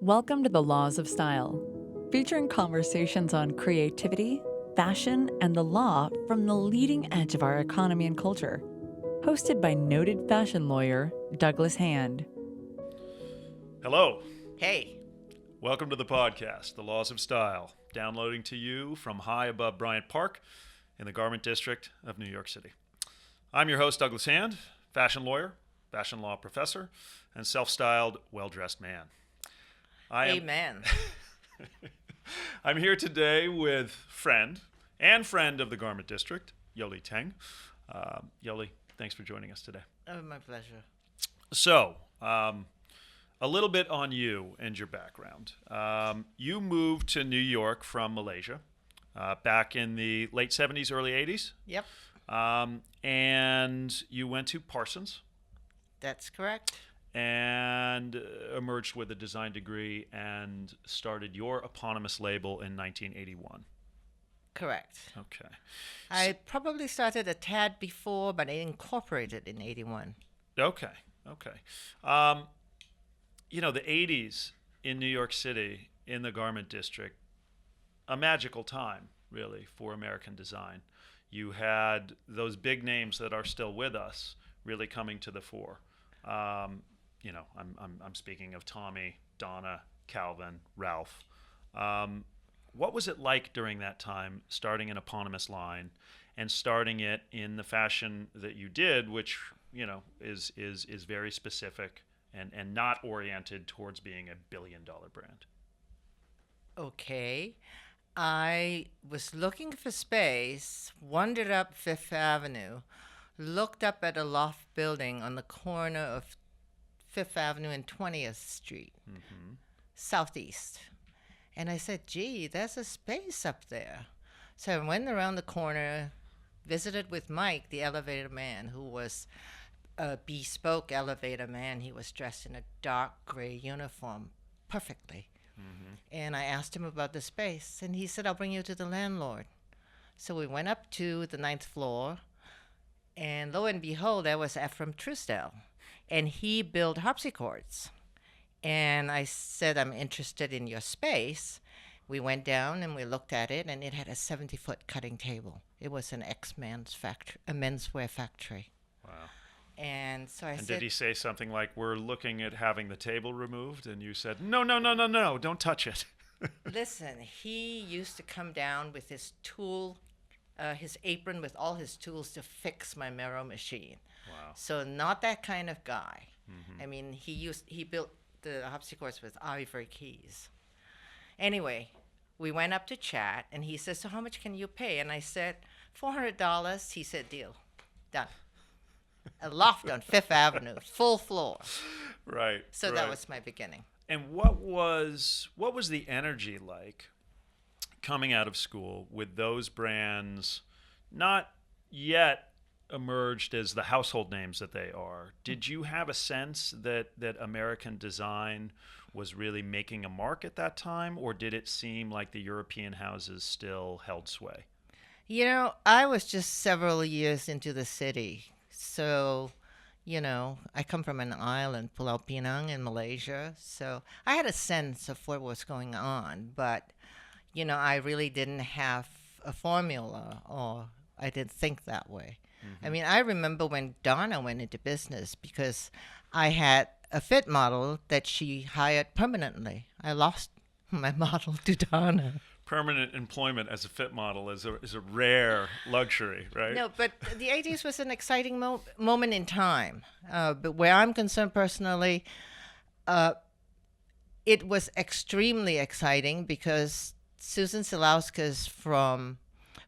Welcome to the Laws of Style, featuring conversations on creativity, fashion, and the law from the leading edge of our economy and culture. Hosted by noted fashion lawyer Douglas Hand. Hello. Hey. Welcome to the podcast, The Laws of Style, downloading to you from high above Bryant Park in the Garment District of New York City. I'm your host, Douglas Hand, fashion lawyer, fashion law professor, and self-styled, well-dressed man. Amen. I'm here today with friend of the Garment District, Yeohlee Teng. Yeohlee, thanks for joining us today. Oh, my pleasure. So, a little bit on you and your background. You moved to New York from Malaysia back in the late 70s, early 80s. Yep. And you went to Parsons. That's correct. And emerged with a design degree and started your eponymous label in 1981. Correct. Okay. I probably started a tad before, but I incorporated in 81. Okay. You know, the 80s in New York City, in the Garment District, a magical time, really, for American design. You had those big names that are still with us really coming to the fore. You know, I'm speaking of Tommy, Donna, Calvin, Ralph. What was it like during that time, starting an eponymous line and starting it in the fashion that you did, which, you know, is very specific and not oriented towards being a billion-dollar brand? Okay. I was looking for space, wandered up Fifth Avenue, looked up at a loft building on the corner of Fifth Avenue and 20th Street, southeast. And I said, gee, there's a space up there. So I went around the corner, visited with Mike, the elevator man, who was a bespoke elevator man. He was dressed in a dark gray uniform perfectly. And I asked him about the space, and he said, I'll bring you to the landlord. So we went up to the 9th floor, and lo and behold, there was Ephraim Truesdell. And he built harpsichords. And I said, I'm interested in your space. We went down and we looked at it, and it had a 70-foot cutting table. It was an ex-man's factory, a menswear factory. Wow. And so I said... did he say something like, we're looking at having the table removed? And you said, no, don't touch it. Listen, he used to come down with his tool, his apron with all his tools to fix my mirror machine. Wow. So not that kind of guy. I mean, he built the harpsichords with ivory keys. Anyway, we went up to chat, and he says, so how much can you pay? And I said, $400. He said, deal. Done. A loft on Fifth Avenue, full floor. Right. So that was my beginning. And what was the energy like coming out of school with those brands not yet emerged as the household names that they are? Did you have a sense that American design was really making a mark at that time, or did it seem like the European houses still held sway? You know, I was just several years into the city. So, you know, I come from an island, Pulau Pinang in Malaysia. So I had a sense of what was going on, but, you know, I really didn't have a formula, or I didn't think that way. I mean, I remember when Donna went into business, because I had a fit model that she hired permanently. I lost my model to Donna. Permanent employment as a fit model is a rare luxury, right? No, but the 80s was an exciting moment in time. But where I'm concerned personally, it was extremely exciting because Susan Silauskas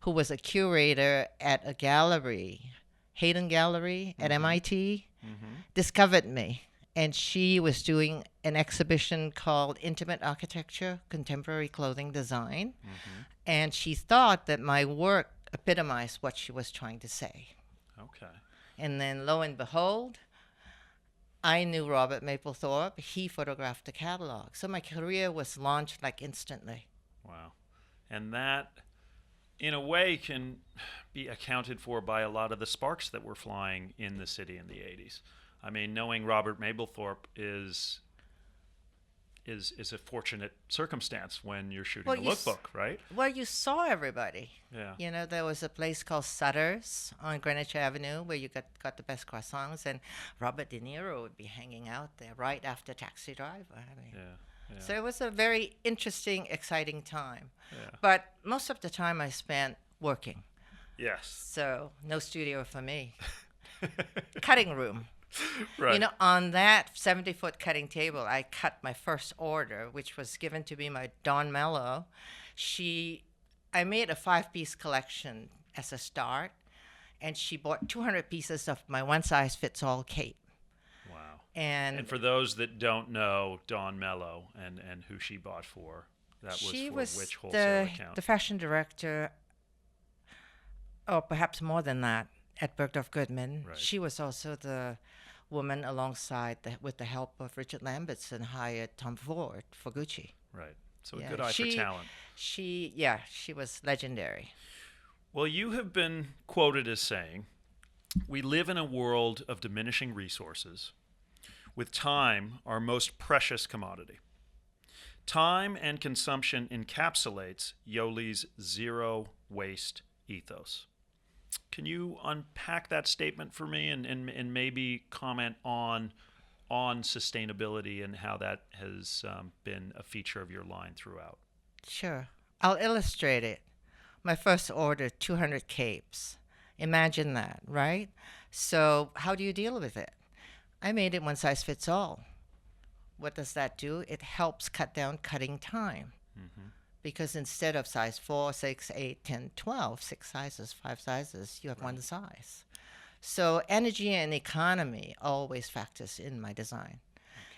who was a curator at a gallery, Hayden Gallery at MIT, discovered me. And she was doing an exhibition called Intimate Architecture, Contemporary Clothing Design. And she thought that my work epitomized what she was trying to say. Okay. And then lo and behold, I knew Robert Mapplethorpe. He photographed the catalog. So my career was launched like instantly. Wow. And that, in a way, can be accounted for by a lot of the sparks that were flying in the city in the 80s. I mean, knowing Robert Mapplethorpe is is a fortunate circumstance when you're shooting Well, a you s- lookbook, right? Well, you saw everybody. Yeah. You know, there was a place called Sutter's on Greenwich Avenue where you got the best croissants, and Robert De Niro would be hanging out there right after Taxi Driver. I mean, Yeah. so it was a very interesting, exciting time. Yeah. But most of the time I spent working. Yes. So no studio for me. Cutting room. Right. You know, on that 70-foot cutting table, I cut my first order, which was given to me by Dawn Mello. I made a 5-piece collection as a start, and she bought 200 pieces of my one-size-fits-all cape. Wow. And for those that don't know Dawn Mello and who she bought for, that she was for was which wholesale account? the fashion director, or perhaps more than that, at Bergdorf Goodman. Right. She was also the woman alongside, with the help of Richard Lambertson, hired Tom Ford for Gucci. Right. So Yeah, a good eye for talent. She was legendary. Well, you have been quoted as saying, "We live in a world of diminishing resources, with time our most precious commodity. Time and consumption encapsulates YEOHLEE'S zero waste ethos." Can you unpack that statement for me and maybe comment on sustainability and how that has been a feature of your line throughout? Sure. I'll illustrate it. My first order, 200 capes. Imagine that, right? So how do you deal with it? I made it one size fits all. What does that do? It helps cut down cutting time. Mm-hmm. Because instead of size 4, 6, 8, 10, 12, 6 sizes, 5 sizes, you have one size. So energy and economy always factors in my design.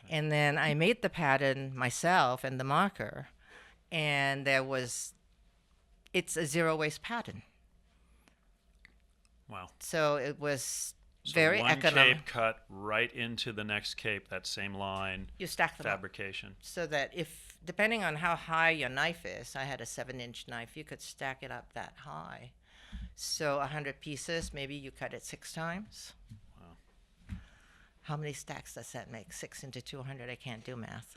Okay. And then I made the pattern myself and the marker, and it's a zero waste pattern. Wow. So it was So very one economic. cape cut right into the next cape, that same line, You stack them up. fabrication. So that depending on how high your knife is, I had a 7-inch knife, you could stack it up that high. So 100 pieces, maybe you cut it 6 times. Wow. How many stacks does that make? 6 into 200, I can't do math.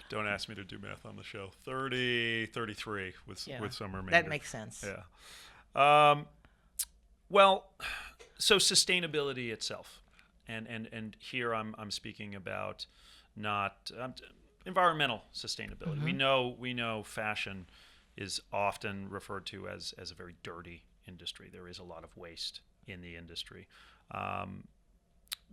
Don't ask me to do math on the show. 33 with some remainder. That makes sense. Yeah. Well, so sustainability itself, and here I'm speaking about not environmental sustainability. Mm-hmm. We know fashion is often referred to as a very dirty industry. There is a lot of waste in the industry.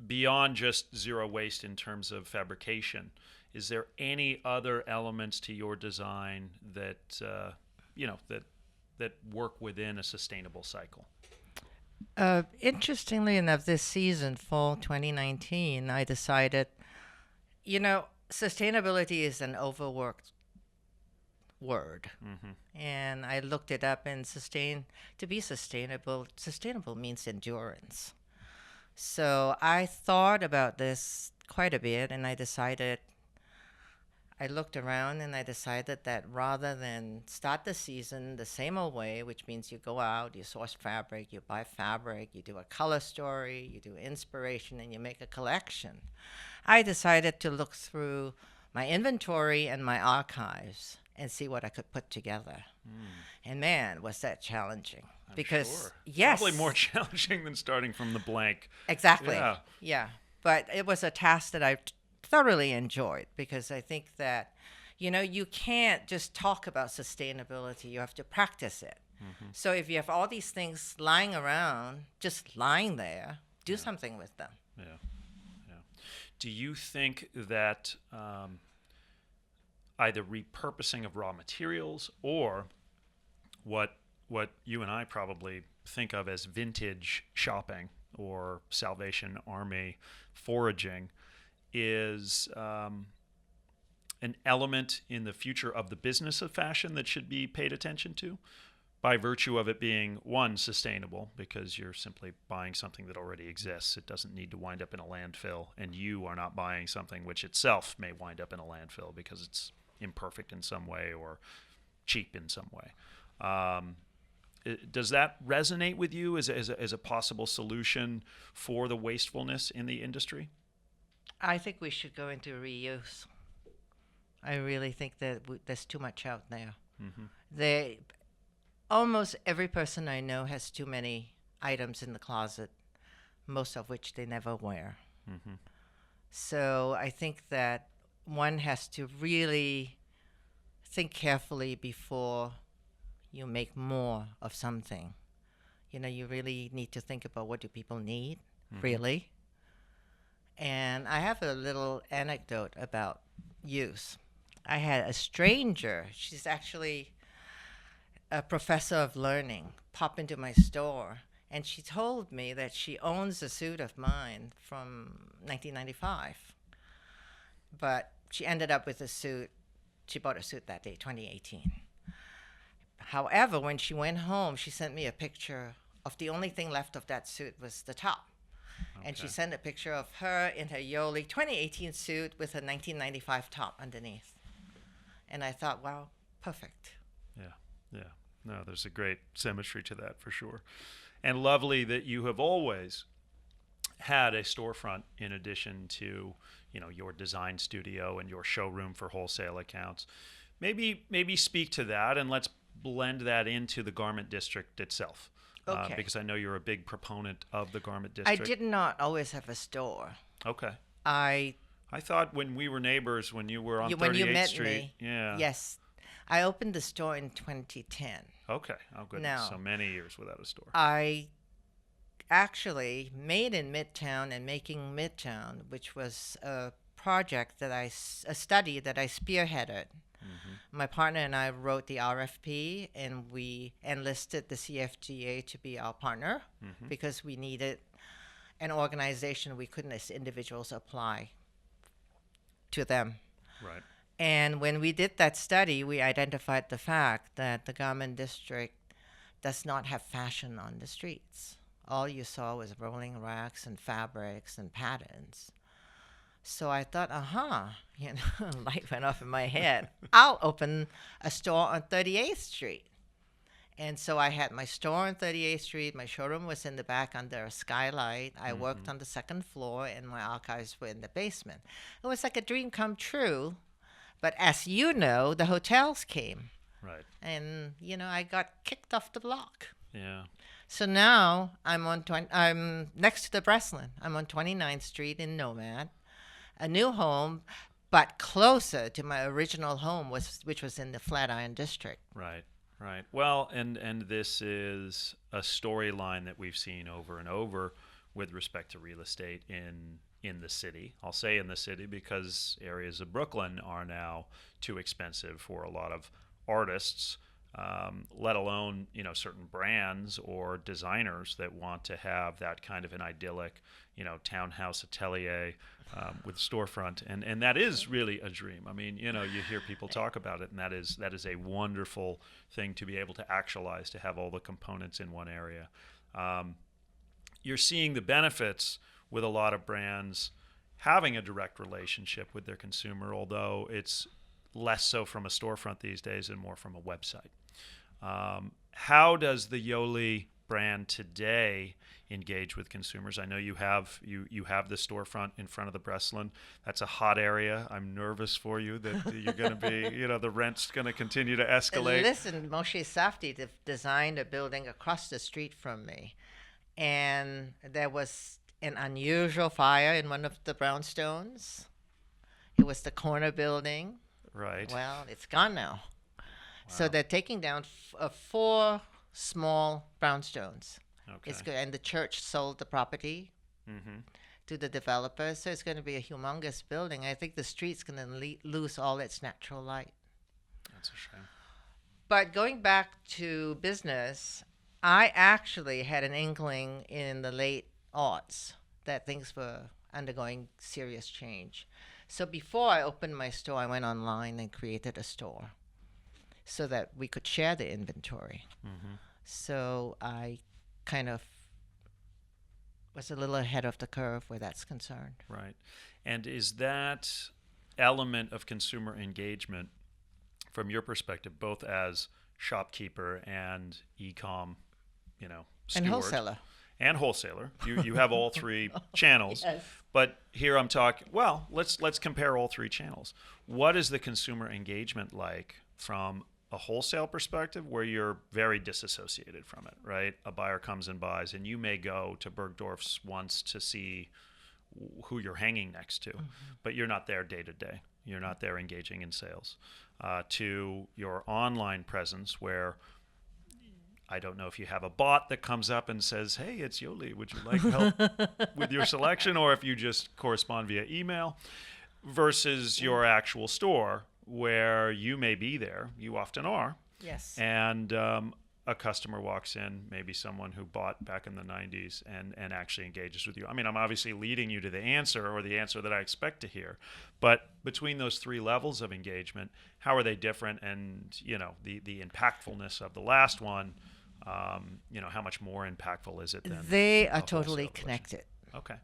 Beyond just zero waste in terms of fabrication, is there any other elements to your design that that work within a sustainable cycle? Interestingly enough, this season, fall 2019, I decided, sustainability is an overworked word. Mm-hmm. And I looked it up, and to be sustainable means endurance. So I thought about this quite a bit, and I looked around and I decided that rather than start the season the same old way, which means you go out, you source fabric, you buy fabric, you do a color story, you do inspiration, and you make a collection, I decided to look through my inventory and my archives and see what I could put together. And man, was that challenging. I'm because sure. Yes. Probably more challenging than starting from the blank. Exactly. Yeah. But it was a task that I thoroughly enjoyed, because I think that, you can't just talk about sustainability. You have to practice it. Mm-hmm. So if you have all these things lying around, just lying there, do something with them. Yeah. Do you think that either repurposing of raw materials or what you and I probably think of as vintage shopping or Salvation Army foraging is an element in the future of the business of fashion that should be paid attention to, by virtue of it being, one, sustainable, because you're simply buying something that already exists. It doesn't need to wind up in a landfill, and you are not buying something which itself may wind up in a landfill because it's imperfect in some way or cheap in some way. Does that resonate with you as a possible solution for the wastefulness in the industry? I think we should go into reuse. I really think that there's too much out there. They almost every person I know has too many items in the closet, most of which they never wear. So I think that one has to really think carefully before you make more of something. You know, you really need to think about what do people need, really. And I have a little anecdote about use. I had a stranger, she's actually a professor of learning, pop into my store, and she told me that she owns a suit of mine from 1995. But she ended up with a suit, she bought a suit that day, 2018. However, when she went home, she sent me a picture of the only thing left of that suit was the top. And she sent a picture of her in her Yeohlee 2018 suit with a 1995 top underneath. And I thought, wow, perfect. Yeah. No, there's a great symmetry to that for sure. And lovely that you have always had a storefront in addition to, you know, your design studio and your showroom for wholesale accounts. Maybe speak to that, and let's blend that into the garment district itself. Okay. Because I know you're a big proponent of the garment district. I did not always have a store. Okay. I thought when we were neighbors, when you were on 38th when you met Street. me, Yeah. yes, I opened the store in 2010. Okay. Oh, goodness. Now, So many years without a store. I actually made in Midtown and Making Midtown, which was a project that a study that I spearheaded. My partner and I wrote the RFP, and we enlisted the CFGA to be our partner because we needed an organization we couldn't as individuals apply to them. Right. And when we did that study, we identified the fact that the garment district does not have fashion on the streets. All you saw was rolling racks and fabrics and patterns. So I thought, you know, light went off in my head. I'll open a store on 38th Street. And so I had my store on 38th Street. My showroom was in the back under a skylight. I worked on the second floor, and my archives were in the basement. It was like a dream come true. But as you know, the hotels came. Right. And, you know, I got kicked off the block. Yeah. So now I'm next to the Breslin. I'm on 29th Street in Nomad. A new home, but closer to my original home, which was in the Flatiron District. Right. Well, and this is a storyline that we've seen over and over with respect to real estate in the city. I'll say in the city because areas of Brooklyn are now too expensive for a lot of artists, let alone, you know, certain brands or designers that want to have that kind of an idyllic, you know, townhouse atelier with storefront, and that is really a dream. I mean, you know, you hear people talk about it, and that is a wonderful thing to be able to actualize, to have all the components in one area. You're seeing the benefits with a lot of brands having a direct relationship with their consumer, although it's less so from a storefront these days and more from a website. How does the Yeohlee brand today engage with consumers? I know you have the storefront in front of the Breslin. That's a hot area. I'm nervous for you that you're going to be, you know, the rent's going to continue to escalate. Listen, Moshe Safdie designed a building across the street from me, and there was an unusual fire in one of the brownstones. It was the corner building. Right. Well, it's gone now. Wow. So they're taking down 4 small brownstones. Okay. It's good, and the church sold the property to the developer, so it's going to be a humongous building. I think the street's going to lose all its natural light. That's a shame. But going back to business, I actually had an inkling in the late aughts that things were undergoing serious change. So before I opened my store, I went online and created a store so that we could share the inventory. So I kind of was a little ahead of the curve where that's concerned. Right. And is that element of consumer engagement, from your perspective, both as shopkeeper and e-com, you know, steward, And wholesaler. and wholesaler. You have all three channels. Yes. But here I'm talking, well, let's compare all three channels. What is the consumer engagement like from a wholesale perspective, where you're very disassociated from it, right? A buyer comes and buys, and you may go to Bergdorf's once to see who you're hanging next to, but you're not there day to day. You're not there engaging in sales. To your online presence, where I don't know if you have a bot that comes up and says, hey, it's Yeohlee, would you like help with your selection? Or if you just correspond via email, versus your actual store, where you may be there, you often are. Yes. And a customer walks in, maybe someone who bought back in the 90s, and actually engages with you. I mean, I'm obviously leading you to the answer, or the answer that I expect to hear. But between those three levels of engagement, how are they different? And, the impactfulness of the last one, how much more impactful is it than They a are wholesale totally person? connected. Okay.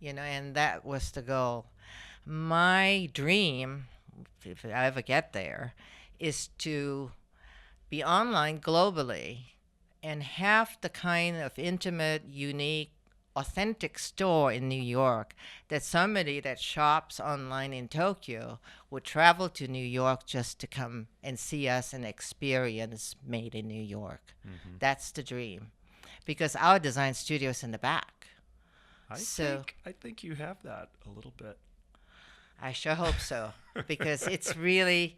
And that was the goal. My dream, if I ever get there, is to be online globally and have the kind of intimate, unique, authentic store in New York that somebody that shops online in Tokyo would travel to New York just to come and see us and experience made in New York. That's the dream. Because our design studio is in the back. I think you have that a little bit. I sure hope so, because it's really,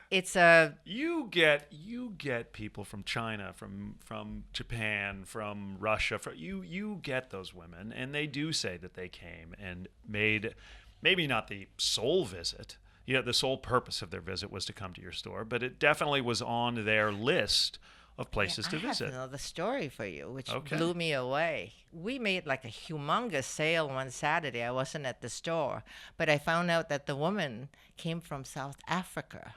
it's a... You get people from China, from Japan, from Russia. You get those women, and they do say that they came and made, maybe not the sole visit. The sole purpose of their visit was to come to your store, but it definitely was on their list of places to visit. I have another story for you, which Okay. blew me away. We made like a humongous sale one Saturday. I wasn't at the store, but I found out that the woman came from South Africa.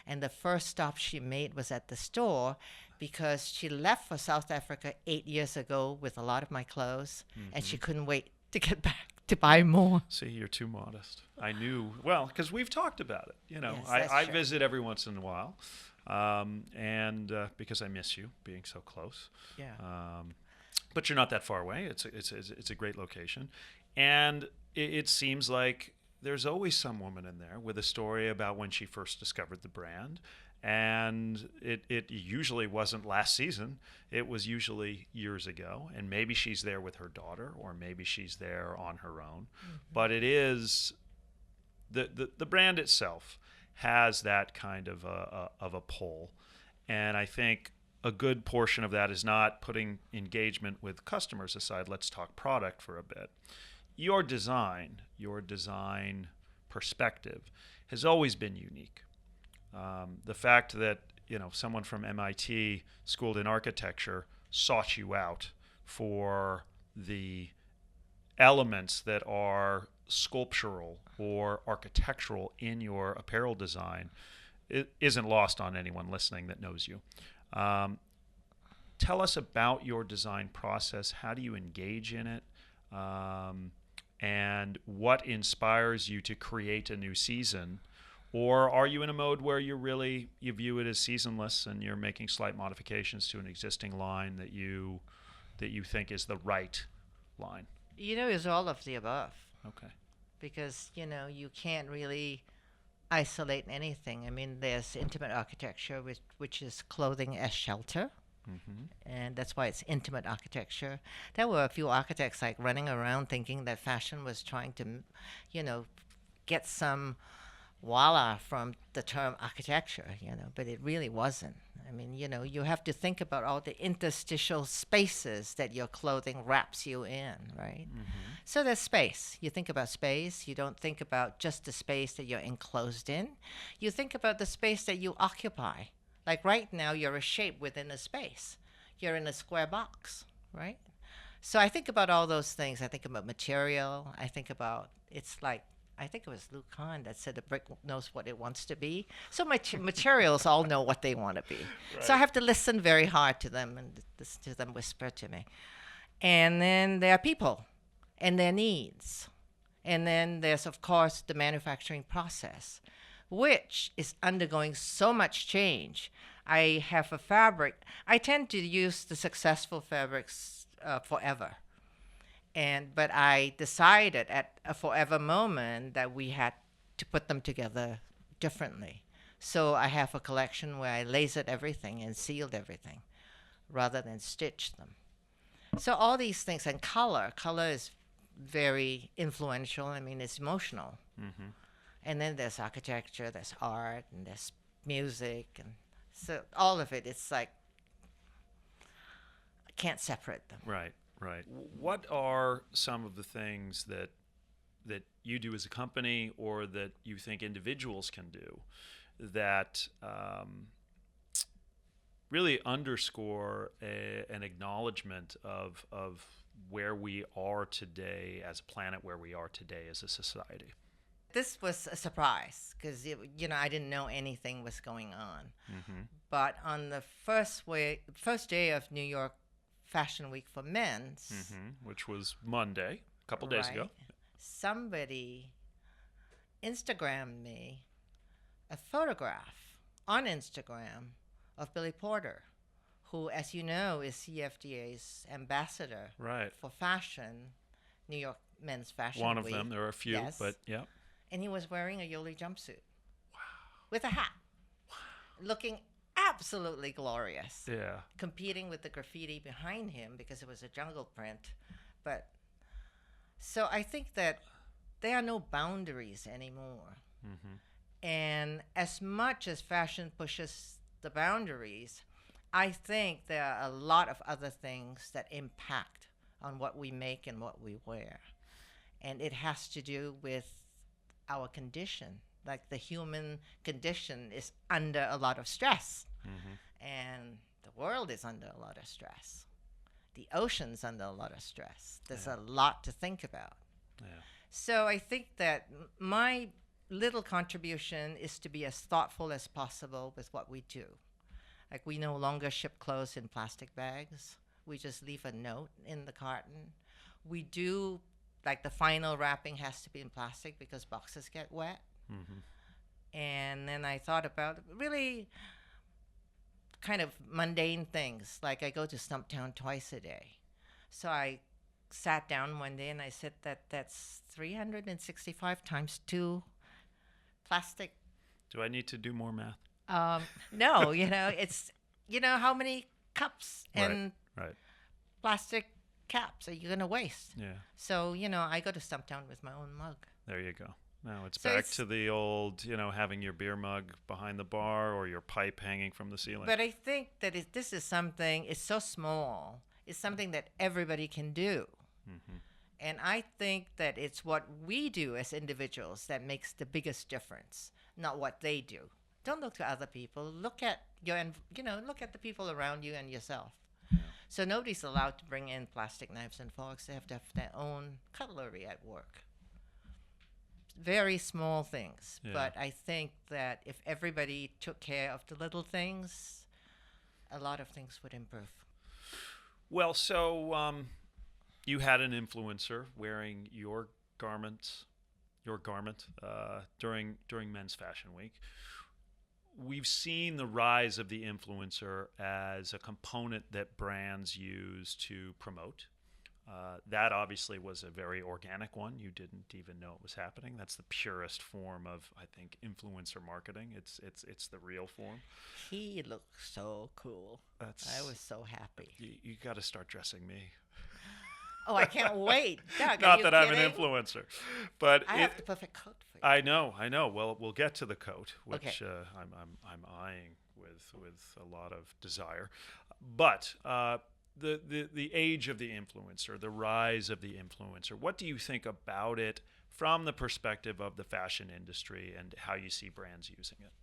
And the first stop she made was at the store, because she left for South Africa 8 years ago with a lot of my clothes, and she couldn't wait to get back to buy more. See, you're too modest. I knew, well, because we've talked about it. Yes, that's I true. visit every once in a while, and because I miss you being so close. Yeah. But you're not that far away. It's a great location, and it seems like there's always some woman in there with a story about when she first discovered the brand. And it usually wasn't last season. It was usually years ago. And maybe she's there with her daughter, or maybe she's there on her own. But it is, the brand itself has that kind of a pull. And I think a good portion of that is not putting engagement with customers aside. Let's talk product for a bit. Your design perspective has always been unique. The fact that someone from MIT, schooled in architecture, sought you out for the elements that are sculptural or architectural in your apparel design, it isn't lost on anyone listening that knows you. Tell us about your design process. How do you engage in it? And what inspires you to create a new season? Or are you in a mode where you view it as seasonless, and you're making slight modifications to an existing line that you think is the right line? It's all of the above. Okay. Because, you can't really isolate anything. I mean, there's intimate architecture, which is clothing as shelter. And that's why it's intimate architecture. There were a few architects like running around thinking that fashion was trying to, get some voila from the term architecture, but it really wasn't. I mean, you have to think about all the interstitial spaces that your clothing wraps you in, right? So there's space. You think about space. You don't think about just the space that you're enclosed in. You think about the space that you occupy. Like right now, you're a shape within a space. You're in a square box, right? So I think about all those things. I think about material. I think it was Luke Kahn that said the brick knows what it wants to be. So my materials all know what they want to be. Right. So I have to listen very hard to them and listen to them whisper to me. And then there are people and their needs. And then there's, of course, the manufacturing process, which is undergoing so much change. I have a fabric. I tend to use the successful fabrics forever. But I decided at a forever moment that we had to put them together differently. So I have a collection where I lasered everything and sealed everything rather than stitched them. So all these things, and color is very influential. I mean, it's emotional. Mm-hmm. And then there's architecture, there's art, and there's music, and so all of it, it's like I can't separate them. Right. What are some of the things that you do as a company, or that you think individuals can do, that really underscore an acknowledgement of where we are today as a planet, where we are today as a society? This was a surprise because I didn't know anything was going on. Mm-hmm. But on the first day of New York Fashion Week for men's, Mm-hmm. Which was Monday, a couple days ago, somebody Instagrammed me a photograph on Instagram of Billy Porter, who, as you know, is CFDA's ambassador for fashion, New York Men's Fashion Week. One of them. There are a few, yes. But yeah. And he was wearing a Yeohlee jumpsuit. Wow. With a hat. Wow. Looking absolutely glorious. Yeah. Competing with the graffiti behind him because it was a jungle print. But so I think that there are no boundaries anymore. Mm-hmm. And as much as fashion pushes the boundaries, I think there are a lot of other things that impact on what we make and what we wear. And it has to do with our condition. Like the human condition is under a lot of stress. Mm-hmm. And the world is under a lot of stress. The ocean's under a lot of stress. There's a lot to think about. Yeah. So I think that my little contribution is to be as thoughtful as possible with what we do. Like, we no longer ship clothes in plastic bags. We just leave a note in the carton. We do, like, the final wrapping has to be in plastic because boxes get wet. Mm-hmm. And then I thought about really kind of mundane things. Like, I go to Stumptown twice a day. So I sat down one day and I said that's 365 times 2 plastic. Do I need to do more math? No, it's, how many cups and plastic caps are you going to waste? Yeah. So, I go to Stumptown with my own mug. There you go. Now it's back to the old, having your beer mug behind the bar or your pipe hanging from the ceiling. But I think that this is something, it's so small. It's something that everybody can do. Mm-hmm. And I think that it's what we do as individuals that makes the biggest difference, not what they do. Don't look to other people. Look at look at the people around you and yourself. Yeah. So nobody's allowed to bring in plastic knives and forks. They have to have their own cutlery at work. Very small things. Yeah. But I think that if everybody took care of the little things, a lot of things would improve. Well, so you had an influencer wearing your garment during Men's Fashion Week. We've seen the rise of the influencer as a component that brands use to promote. That obviously was a very organic one. You didn't even know it was happening. That's the purest form of, I think, influencer marketing. It's the real form. He looked so cool. I was so happy. You got to start dressing me. Oh, I can't wait. Doug, Not that I'm an influencer, but I have the perfect coat for you. I know. Well, we'll get to the coat, which I'm eyeing with a lot of desire. But the age of the influencer, the rise of the influencer, what do you think about it from the perspective of the fashion industry and how you see brands using it?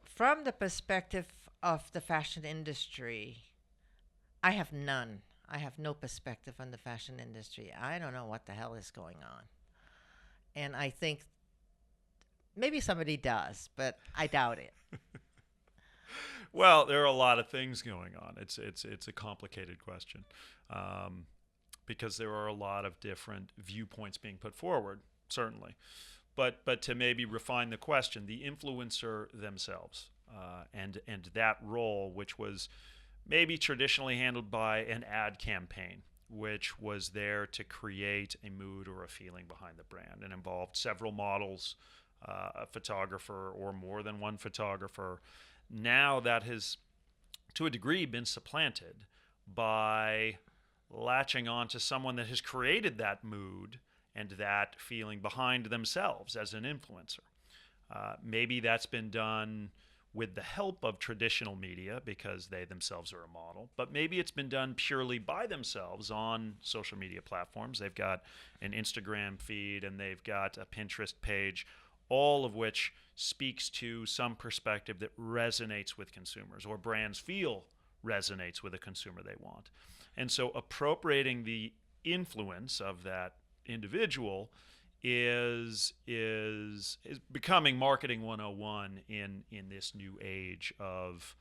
From the perspective of the fashion industry, I have none. I have no perspective on the fashion industry. I don't know what the hell is going on. And I think maybe somebody does, but I doubt it. Well, there are a lot of things going on. It's a complicated question because there are a lot of different viewpoints being put forward, certainly. But to maybe refine the question, the influencer themselves and that role, which was maybe traditionally handled by an ad campaign, which was there to create a mood or a feeling behind the brand and involved several models, a photographer or more than one photographer. Now that has, to a degree, been supplanted by latching on to someone that has created that mood and that feeling behind themselves as an influencer. Maybe that's been done with the help of traditional media because they themselves are a model, but maybe it's been done purely by themselves on social media platforms. They've got an Instagram feed and they've got a Pinterest page, all of which speaks to some perspective that resonates with consumers or brands feel resonates with a consumer they want. And so appropriating the influence of that individual is becoming marketing 101 in this new age of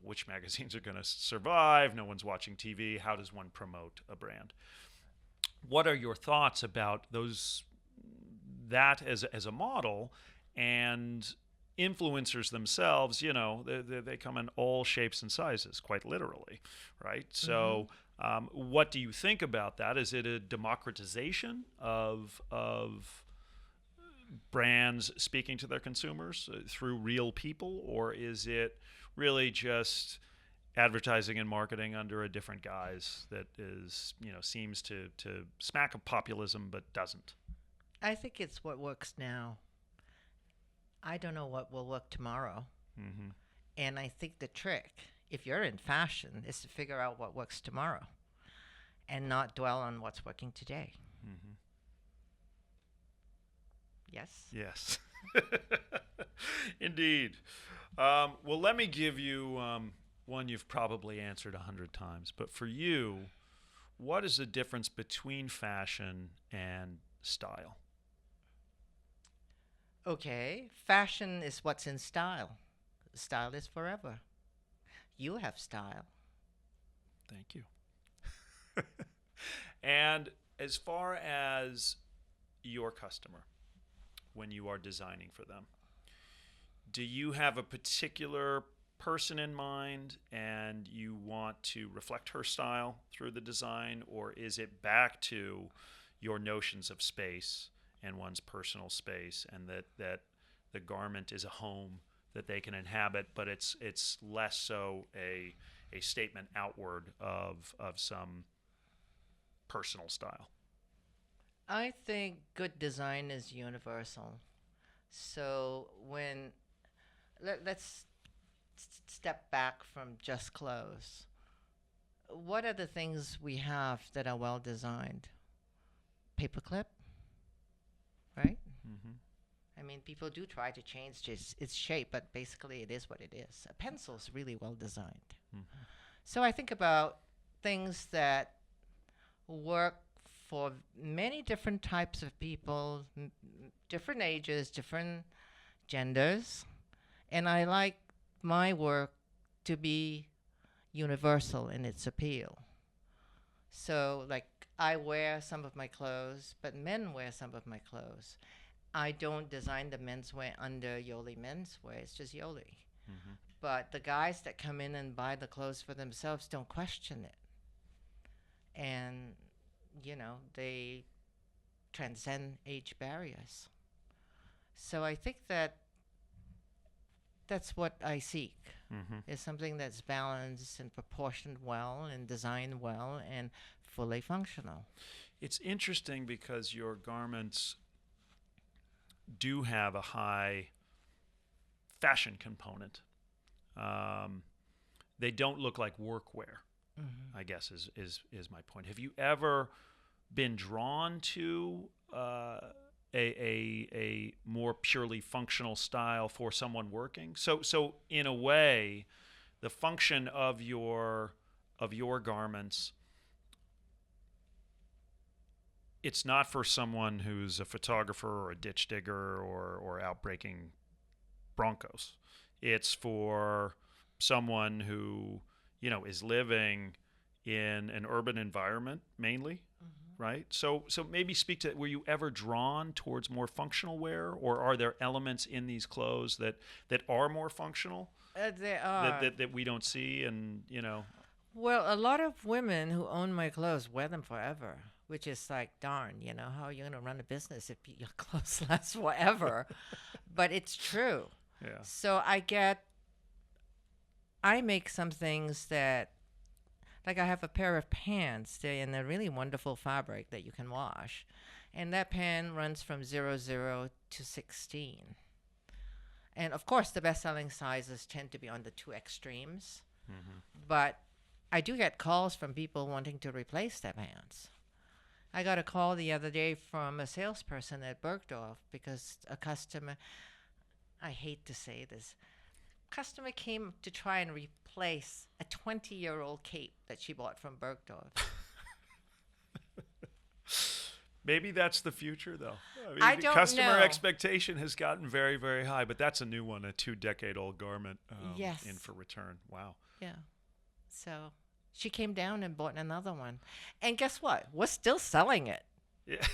which magazines are going to survive, no one's watching TV, how does one promote a brand? What are your thoughts about that as a model, and influencers themselves? They come in all shapes and sizes, quite literally, right? So what do you think about that? Is it a democratization of brands speaking to their consumers through real people, or is it really just advertising and marketing under a different guise that is, seems to smack of populism but doesn't? I think it's what works now. I don't know what will work tomorrow. Mm-hmm. And I think the trick, if you're in fashion, is to figure out what works tomorrow and not dwell on what's working today. Mm-hmm. Yes? Yes. Indeed. Well, let me give you one you've probably answered 100 times. But for you, what is the difference between fashion and style? Okay, fashion is what's in style. Style is forever. You have style. Thank you. And as far as your customer, when you are designing for them, do you have a particular person in mind and you want to reflect her style through the design, or is it back to your notions of space and one's personal space, and that the garment is a home that they can inhabit, but it's less so a statement outward of some personal style? I think good design is universal. So let's step back from just clothes. What are the things we have that are well designed? Paperclip, right? Mm-hmm. I mean, people do try to change its shape, but basically it is what it is. A pencil's really well designed. Mm-hmm. So I think about things that work for many different types of people, different ages, different genders, and I like my work to be universal in its appeal. So, like, I wear some of my clothes, but men wear some of my clothes. I don't design the menswear under Yeohlee Menswear. It's just Yeohlee. Mm-hmm. But the guys that come in and buy the clothes for themselves don't question it. And, they transcend age barriers. So I think that's what I seek, is something that's balanced and proportioned well and designed well and fully functional. It's interesting because your garments do have a high fashion component. They don't look like workwear, I guess is my point. Have you ever been drawn to a more purely functional style for someone working? So in a way, the function of your garments, it's not for someone who's a photographer or a ditch digger or out breaking Broncos. It's for someone who, is living in an urban environment mainly, right? So maybe speak to, were you ever drawn towards more functional wear, or are there elements in these clothes that are more functional They are. that we don't see, and Well, a lot of women who own my clothes wear them forever, which is like, darn, how are you going to run a business if your clothes last forever? But it's true. Yeah. So I make some things that, like I have a pair of pants. They're in a really wonderful fabric that you can wash. And that pant runs from 00 to 16. And of course, the best-selling sizes tend to be on the two extremes. Mm-hmm. But I do get calls from people wanting to replace their pants. I got a call the other day from a salesperson at Bergdorf because a customer, I hate to say this, customer came to try and replace a 20-year-old cape that she bought from Bergdorf. Maybe that's the future, though. I the don't customer know. expectation has gotten very, very high, but that's a new one, a 2-decade-old garment Yes. in for return. Wow. Yeah. So she came down and bought another one. And guess what? We're still selling it. Yeah.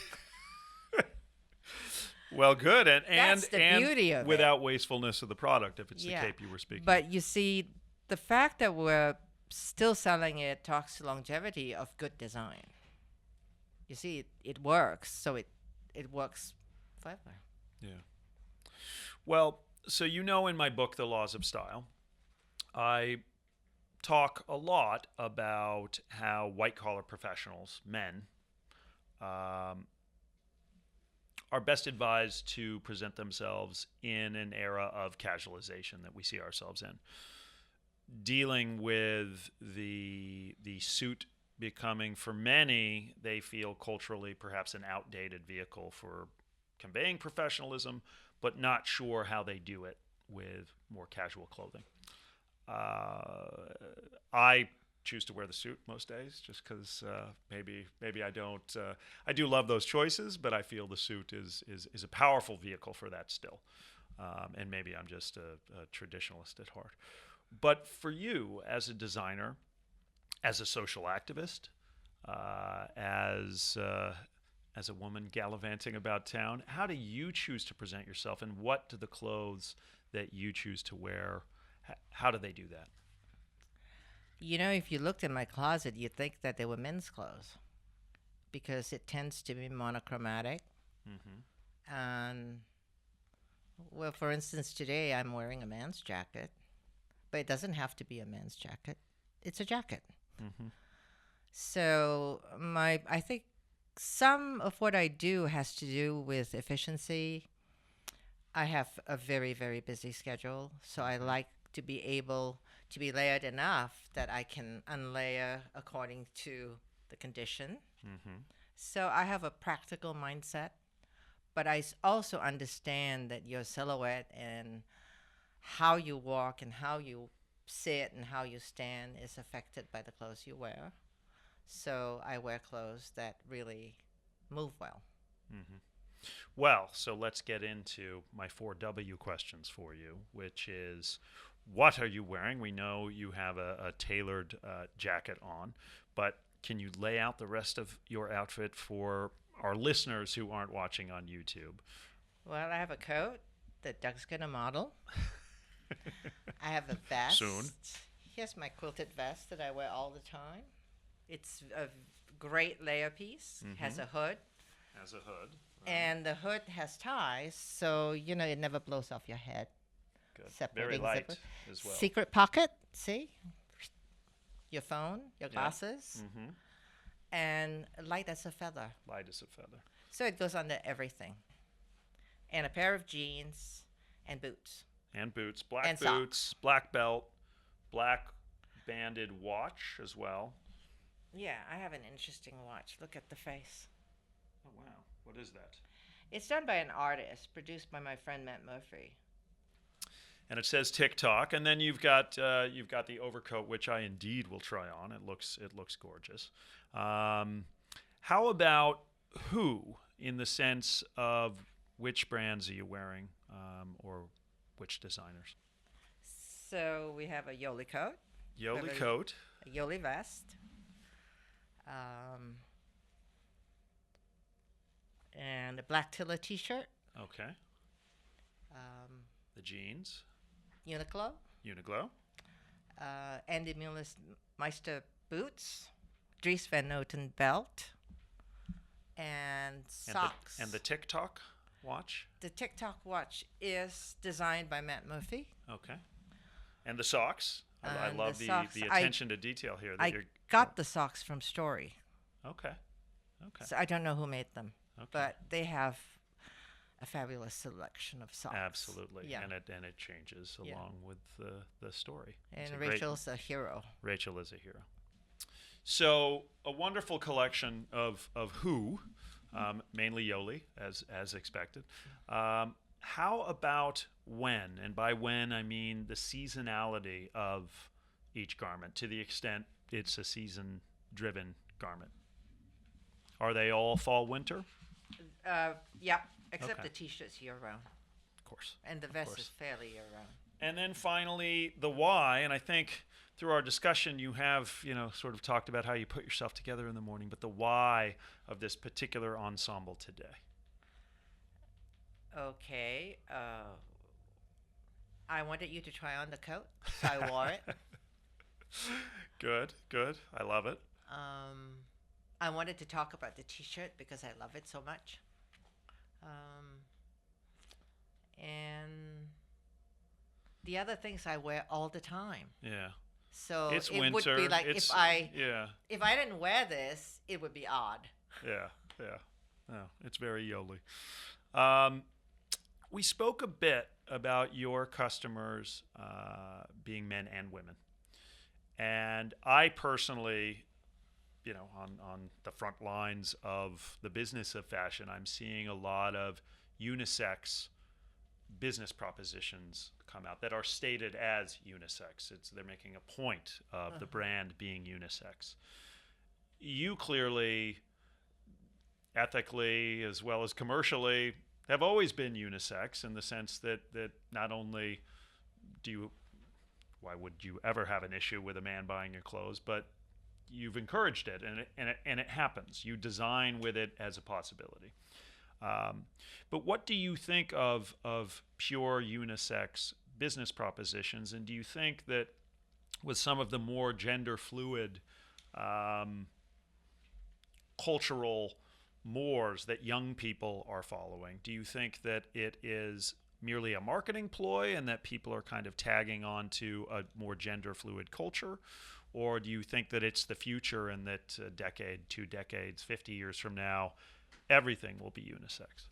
Well, good, and That's the and beauty of it. without wastefulness of the product, if it's Yeah. the cape you were speaking. But you see, the fact that we're still selling it talks to longevity of good design. You see, it works, so it works forever. Yeah. Well, so in my book, The Laws of Style, I talk a lot about how white-collar professionals, men, are best advised to present themselves in an era of casualization that we see ourselves in, dealing with the suit becoming, for many, they feel culturally perhaps an outdated vehicle for conveying professionalism, but not sure how they do it with more casual clothing. I choose to wear the suit most days just because maybe I don't. I do love those choices, but I feel the suit is a powerful vehicle for that still. And maybe I'm just a traditionalist at heart. But for you as a designer, as a social activist, as a woman gallivanting about town, how do you choose to present yourself, and what do the clothes that you choose to wear, how do they do that? If you looked in my closet, you'd think that they were men's clothes because it tends to be monochromatic. Mm-hmm. And, well, for instance, today I'm wearing a man's jacket, but it doesn't have to be a man's jacket. It's a jacket. Mm-hmm. So I think some of what I do has to do with efficiency. I have a very, very busy schedule, so I like to be able to be layered enough that I can unlayer according to the condition. Mm-hmm. So I have a practical mindset, but I also understand that your silhouette and how you walk and how you sit and how you stand is affected by the clothes you wear. So I wear clothes that really move well. Mm-hmm. Well, so let's get into my 4W questions for you, which is, what are you wearing? We know you have a tailored jacket on, but can you lay out the rest of your outfit for our listeners who aren't watching on YouTube? Well, I have a coat that Doug's going to model. I have a vest. Soon. Here's my quilted vest that I wear all the time. It's a great layer piece. Mm-hmm. Has a hood. Has a hood. And the hood has ties, so, it never blows off your head. Good. Separating Very light zipper. as well. Secret pocket, see? Your phone, your glasses, Mm-hmm. and light as a feather. Light as a feather. So it goes under everything. And a pair of jeans and boots. And boots. Black And boots, socks. black belt, black banded watch as well. Yeah, I have an interesting watch. Look at the face. Oh, wow. What is that? It's done by an artist, produced by my friend Matt Murphy. And it says TikTok, and then you've got the overcoat, which I indeed will try on. It looks gorgeous. How about who, in the sense of which brands are you wearing, or which designers? So we have a Yeohlee coat, Yeohlee coat. a Yeohlee vest, and a black Tilla t-shirt, Okay. The jeans. UNIQLO, UNIQLO. and DEMEULEMEESTER boots, DRIES Van Noten belt, and socks. And the TikTok watch. The TikTok watch is designed by Matt Murphy. Okay. And the socks. I And love the the socks, attention to detail here. I got the socks from Story. Okay. Okay. So I don't know who made them, Okay. but they have a fabulous selection of socks. Absolutely. Yeah. And it changes Yeah. along with the story. It's And a great- Rachel's a hero. Rachel is a hero. So a wonderful collection of who, mainly Yeohlee, as expected. How about when? And by when, I mean the seasonality of each garment, to the extent it's a season-driven garment. Are they all fall, winter? Yeah, except Okay. the t-shirts year-round. Of course. And the vest course. is fairly year-round. And then finally, the why. And I think through our discussion, you have, sort of talked about how you put yourself together in the morning, but the why of this particular ensemble today. Okay. I wanted you to try on the coat, so I wore it. Good, good. I love it. I wanted to talk about the t-shirt because I love it so much. And the other things I wear all the time. Yeah. So It's it winter. would be like It's- if I didn't wear this, it would be odd. Yeah. No, it's very Yeohlee. We spoke a bit about your customers being men and women. And I personally, on the front lines of the business of fashion, I'm seeing a lot of unisex business propositions come out that are stated as unisex. They're making a point of the brand being unisex. You clearly, ethically as well as commercially, have always been unisex in the sense that not only why would you ever have an issue with a man buying your clothes, but you've encouraged it, and it happens. You design with it as a possibility. But what do you think of pure unisex business propositions, and do you think that with some of the more gender fluid cultural mores that young people are following, do you think that it is merely a marketing ploy and that people are kind of tagging on to a more gender fluid culture? Or do you think that it's the future and that a decade, 2 decades, 50 years from now, everything will be unisex?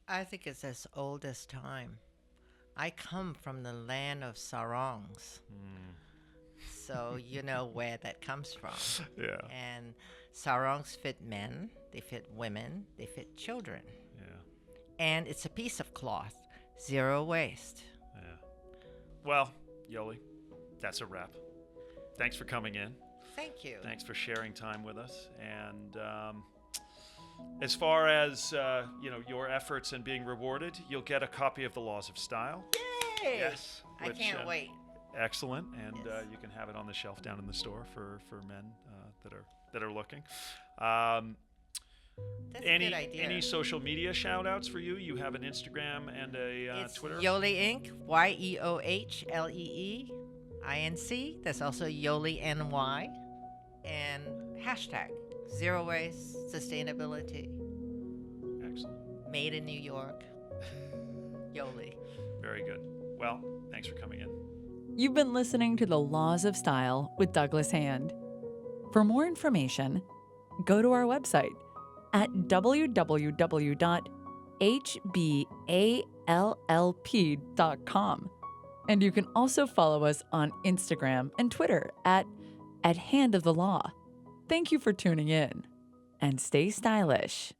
I think it's as old as time. I come from the land of sarongs. So you know where that comes from. Yeah. And sarongs fit men, they fit women, they fit children. Yeah. And it's a piece of cloth, zero waste. Yeah. Well, Yeohlee, that's a wrap. Thanks for coming in. Thank you. Thanks for sharing time with us. And as far as your efforts and being rewarded, you'll get a copy of the Laws of Style. Yay! Yes. I can't wait. Excellent, and Yes. You can have it on the shelf down in the store for men that are looking. That's a good idea. Any social media shout outs for you? You have an Instagram and a It's Twitter? Yeohlee Inc. YEOHLEEINC. That's also Yeohlee NY. And hashtag zero waste sustainability. Excellent. Made in New York. Yeohlee. Very good. Well, thanks for coming in. You've been listening to The Laws of Style with Douglas Hand. For more information, go to our website at www.hballp.com. And you can also follow us on Instagram and Twitter at Hand of the Law. Thank you for tuning in, and stay stylish.